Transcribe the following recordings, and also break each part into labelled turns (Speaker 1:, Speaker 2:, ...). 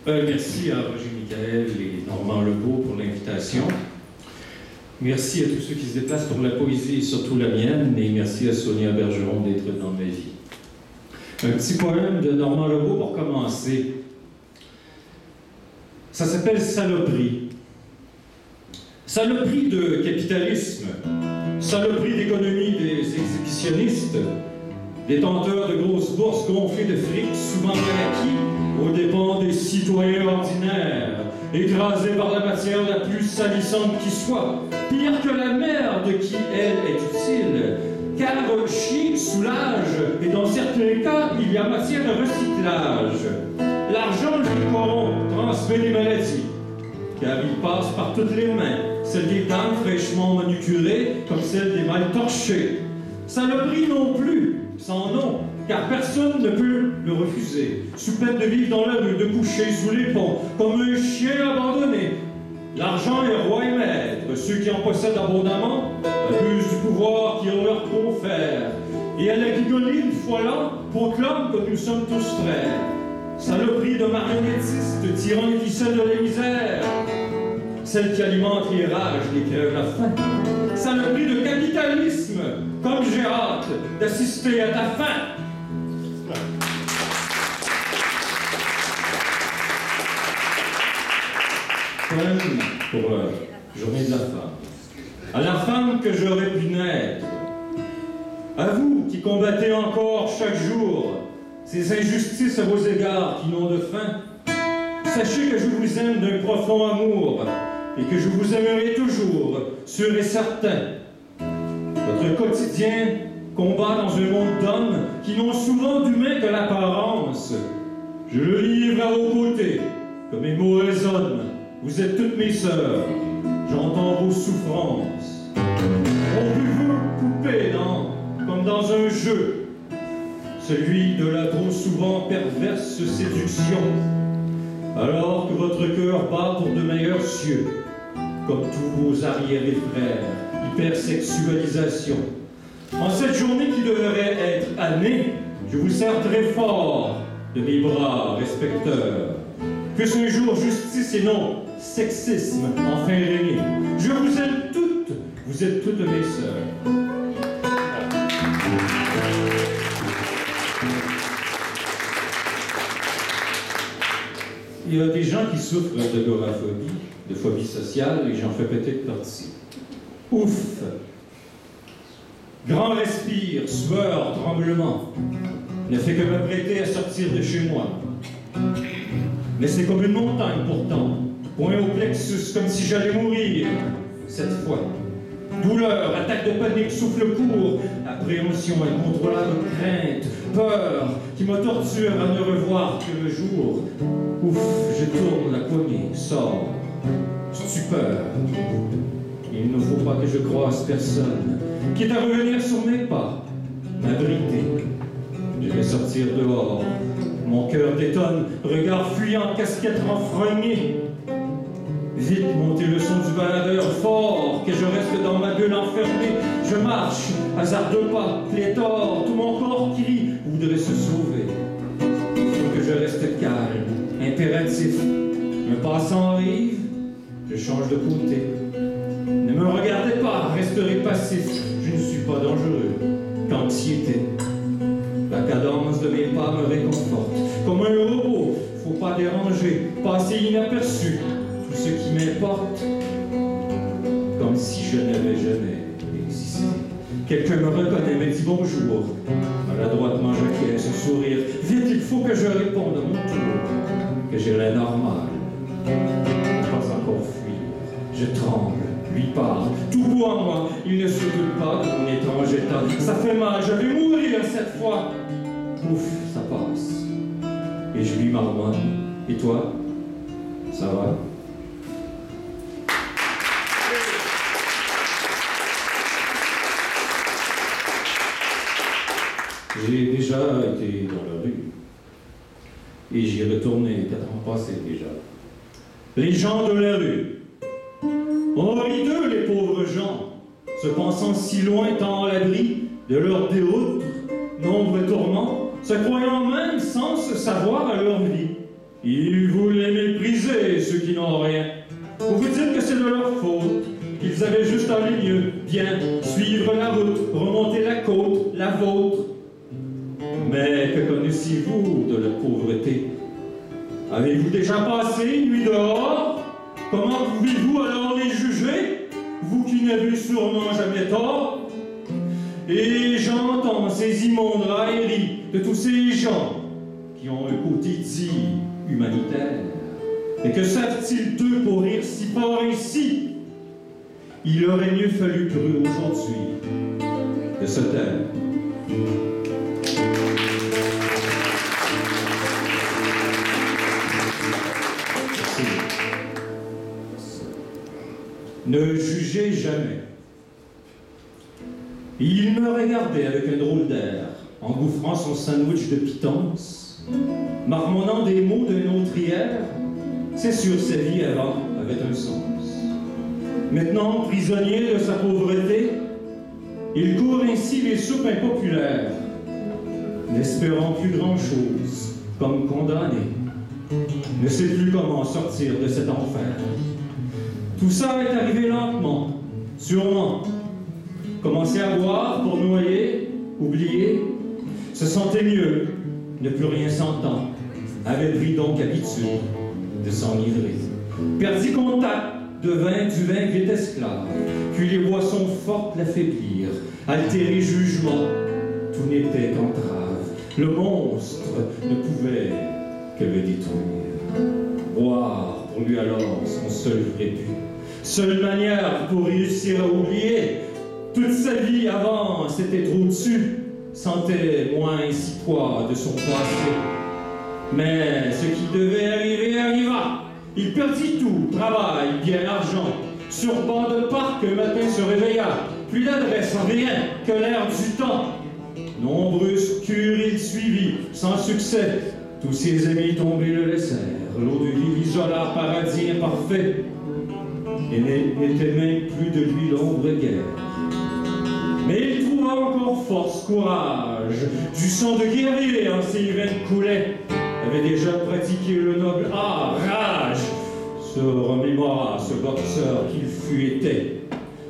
Speaker 1: Merci à Roger Michael et Normand Lebeau pour l'invitation. Merci à tous ceux qui se déplacent pour la poésie et surtout la mienne. Et merci à Sonia Bergeron d'être dans ma vie. Un petit poème de Normand Lebeau pour commencer. Ça s'appelle « Saloperie ». Saloperie de capitalisme, saloperie d'économie des exhibitionnistes, détenteurs de grosses bourses gonflées de fric, souvent acquis aux dépens des citoyens ordinaires, écrasés par la matière la plus salissante qui soit, pire que la merde qui, elle, est utile, car chier soulage, et dans certains cas, il y a matière de recyclage. L'argent lui corrompt, transmet des maladies, car il passe par toutes les mains, celles des dames fraîchement manucurées, comme celles des mal torchées. Saloperie non plus, sans nom, car personne ne peut le refuser, sous peine de vivre dans la rue, de coucher sous les ponts, comme un chien abandonné. L'argent est roi et maître, ceux qui en possèdent abondamment abusent du pouvoir qui on leur confère, et à la gigolie, une fois là, proclame que nous sommes tous frères. Saloperie de marionnettistes, tirant les ficelles de la misère, celle qui alimente les rages, les crève la faim. Saloperie de capitalisme, comme j'ai hâte d'assister à ta fin. Poème pour la journée de la femme. À la femme que j'aurais pu naître, à vous qui combattez encore chaque jour ces injustices à vos égards qui n'ont de fin, sachez que je vous aime d'un profond amour et que je vous aimerai toujours, sûr et certain. Votre quotidien combat dans un monde d'hommes qui n'ont souvent d'humain que l'apparence. Je le livre à vos côtés, comme mes mots résonnent. Vous êtes toutes mes sœurs, j'entends vos souffrances. On peut vous couper comme dans un jeu, celui de la trop souvent perverse séduction, alors que votre cœur bat pour de meilleurs cieux, comme tous vos arriérés frères, hypersexualisation. En cette journée qui devrait être année, je vous serre très fort de mes bras respecteurs. Que ce jour justice et non sexisme enfin régné. Je vous aime toutes, vous êtes toutes mes sœurs. Il y a des gens qui souffrent d'agoraphobie, de phobie sociale, et j'en fais peut-être partie. Ouf! Grand respire, sueur, tremblement, ne fait que m'apprêter à sortir de chez moi. Mais c'est comme une montagne pourtant, point au plexus, comme si j'allais mourir, cette fois. Douleur, attaque de panique, souffle court, appréhension incontrôlable, crainte, peur, qui me torture à ne revoir que le jour. Ouf, je tourne la poignée, sors, stupeur. Il ne faut pas que je croise personne, quitte à revenir sur mes pas, m'abriter. Je vais sortir dehors, mon cœur détonne, regard fuyant, casquette renfrognée. Vite monter le son du baladeur fort, que je reste dans ma bulle enfermée. Je marche, hasard de pas, pléthore, tout mon corps crie, voudrait se sauver. Il faut que je reste calme, impératif. Un passant arrive, je change de côté. Ne me regardez pas, resterez passif, je ne suis pas dangereux, qu'anxiété. La cadence de mes pas me réconforte. Comme un robot, faut pas déranger, passer inaperçu. Tout ce qui m'importe, comme si je n'avais jamais existé. Quelqu'un me reconnaît, me dit bonjour. Maladroitement, j'acquiesce un sourire. Vite, il faut que je réponde à mon tour, que j'ai l'air normal. Pas encore fuir. Je tremble, lui parle. Tout beau en moi, il ne se doute pas de mon étrange état. Ça fait mal, je vais mourir cette fois. Ouf, ça passe. Et je lui marmonne. Et toi, ça va? J'ai déjà été dans la rue. Et j'y ai retourné 4 ans passés déjà. Les gens de la rue. On rit d'eux, les pauvres gens, se pensant si loin tant à l'abri de leur déroute, nombre et tourments, se croyant même sans se savoir à leur vie. Ils voulaient mépriser ceux qui n'ont rien. Vous vous dites que c'est de leur faute, qu'ils avaient juste à aller mieux, bien, suivre la route, remonter la côte, la vôtre. Mais que connaissez-vous de la pauvreté? Avez-vous déjà passé une nuit dehors? Comment pouvez-vous alors les juger, vous qui n'avez sûrement jamais tort? Et j'entends ces immondes railleries de tous ces gens qui ont un côté dit humanitaire. Et que savent-ils d'eux pour rire si fort ainsi? Il aurait mieux fallu pour eux aujourd'hui de se taire. Ne jugez jamais. Il me regardait avec un drôle d'air, engouffrant son sandwich de pitance, marmonnant des mots d'un autre hier. C'est sûr, sa vie avant avait un sens. Maintenant, prisonnier de sa pauvreté, il court ainsi les soupes impopulaires, n'espérant plus grand-chose, comme condamné, ne sait plus comment sortir de cet enfer. Tout ça est arrivé lentement, sûrement. Commencer à boire pour noyer, oublier, se sentait mieux, ne plus rien s'entend, avait pris donc habitude de s'enivrer. Perdit contact, devint du vin vite esclave, puis les boissons fortes l'affaiblirent, altérer jugement, tout n'était qu'entrave. Le monstre ne pouvait que le détruire. Boire pour lui alors son seul vrai but. Seule manière pour réussir à oublier. Toute sa vie avant, c'était trop dessus, sentait moins si poids de son passé. Mais ce qui devait arriver arriva. Il perdit tout, travail, bien, argent. Sur banc de parc, un matin se réveilla. Plus d'adresse, rien que l'air du temps. Nombreuses cures il suivit, sans succès. Tous ses amis tombés le laissèrent. L'eau de vie l'isola, paradis imparfait. Et n'était même plus de lui l'ombre guère. Mais il trouva encore force, courage, du sang de guerrier en ses veines coulait. Avait déjà pratiqué le noble art, rage, se remémora ce boxeur qu'il fut été.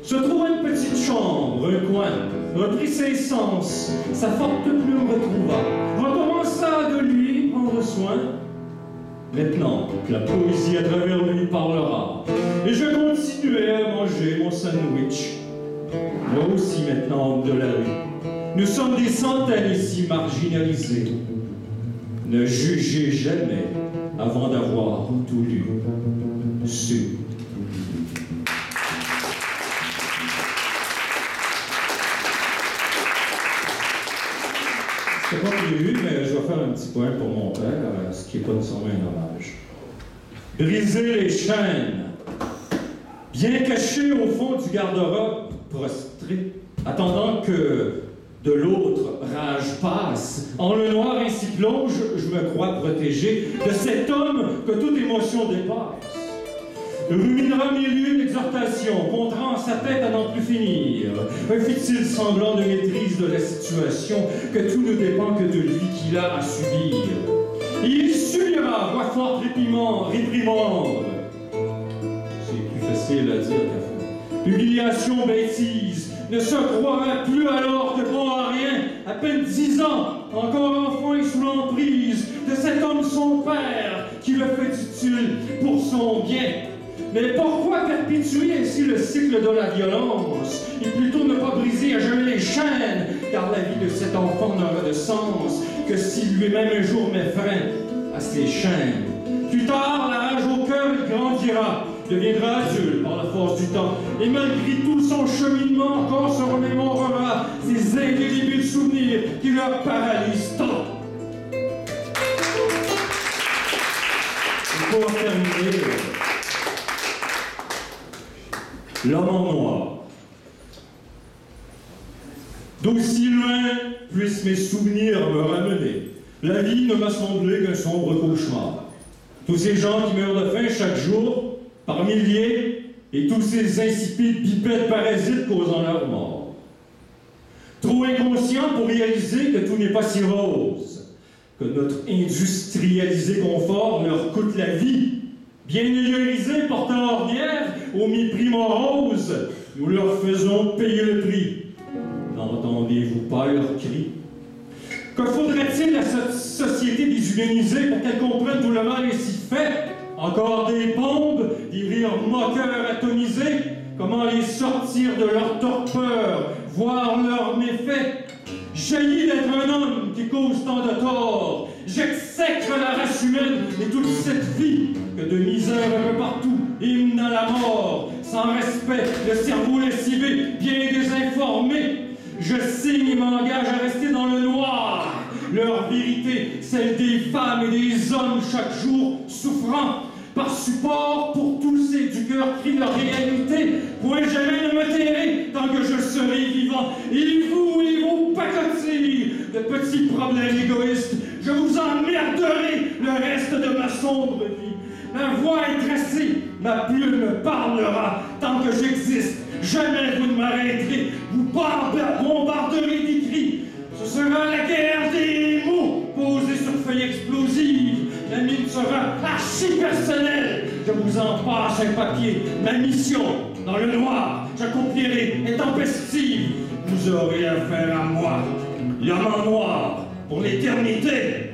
Speaker 1: Se trouva une petite chambre, un coin, reprit ses sens, sa forte plume retrouva, recommença de lui prendre soin. Maintenant que la poésie à travers lui parlera, et je continuais à manger mon sandwich. Moi aussi maintenant homme de la rue. Nous sommes des centaines ici marginalisés. Ne jugez jamais avant d'avoir tout lu, su. C'est pas prévu, mais je vais faire un petit point pour mon père, ce qui n'est pas nécessairement un hommage. Briser les chaînes, bien caché au fond du garde-robe, prostré, attendant que de l'autre rage passe. En le noir ainsi plonge, je me crois protégé de cet homme que toute émotion dépasse. Ruminera mille une exhortation, contrant sa tête à n'en plus finir. Un fit-il semblant de maîtrise de la situation, que tout ne dépend que de lui qu'il a à subir. Il subira, voix forte, réprimande. C'est plus facile à dire qu'à faire. Humiliation, bêtise, ne se croirait plus alors que bon à rien, à peine 10 ans, encore enfant et sous l'emprise de cet homme son père, qui le fait utile pour son bien. Mais pourquoi perpétuer ainsi le cycle de la violence, et plutôt ne pas briser à jamais les chaînes, car la vie de cet enfant n'aura de sens que si lui-même un jour met frein à ses chaînes. Plus tard, la rage au cœur, il grandira, deviendra adulte par la force du temps, et malgré tout son cheminement, encore se remémorera ces indélébiles souvenirs qui le paralysent tant. Et pour terminer, l'homme en noir. D'aussi loin puissent mes souvenirs me ramener, la vie ne m'a semblé qu'un sombre cauchemar. Tous ces gens qui meurent de faim chaque jour, par milliers, et tous ces insipides bipèdes parasites causant leur mort. Trop inconscient pour réaliser que tout n'est pas si rose, que notre industrialisé confort leur coûte la vie. Bien élérisés, portant ornière, au mépris morose, nous leur faisons payer le prix. N'entendez-vous pas leurs cris? Que faudrait-il à cette société déshumanisée pour qu'elle comprenne tout le mal ici fait? Encore des bombes, des rires moqueurs atomisés? Comment les sortir de leur torpeur, voir leurs méfaits? Jaillit d'être un homme qui cause tant de tort. J'exècre la race humaine et toute cette vie que de misère un peu partout, hymne à la mort. Sans respect, le cerveau lessivé, bien désinformé. Je signe et m'engage à rester dans le noir. Leur vérité, celle des femmes et des hommes chaque jour souffrant. Par support pour tous ces du cœur crie leur réalité, point jamais ne me tairai tant que je serai vivant. Et vos pacotilles de petits problèmes égoïstes, je vous emmerderai le reste de ma sombre vie. Ma voix est tracée, ma plume parlera tant que j'existe. Jamais vous ne m'arrêterez, vous bombarderez des cris. Ce sera la guerre des mots posés sur feuilles explosives. La mine sera archi-personnelle. Je vous en passe un papier. Ma mission, dans le noir, j'accomplirai intempestive. Vous aurez affaire à moi, l'homme en noir, pour l'éternité.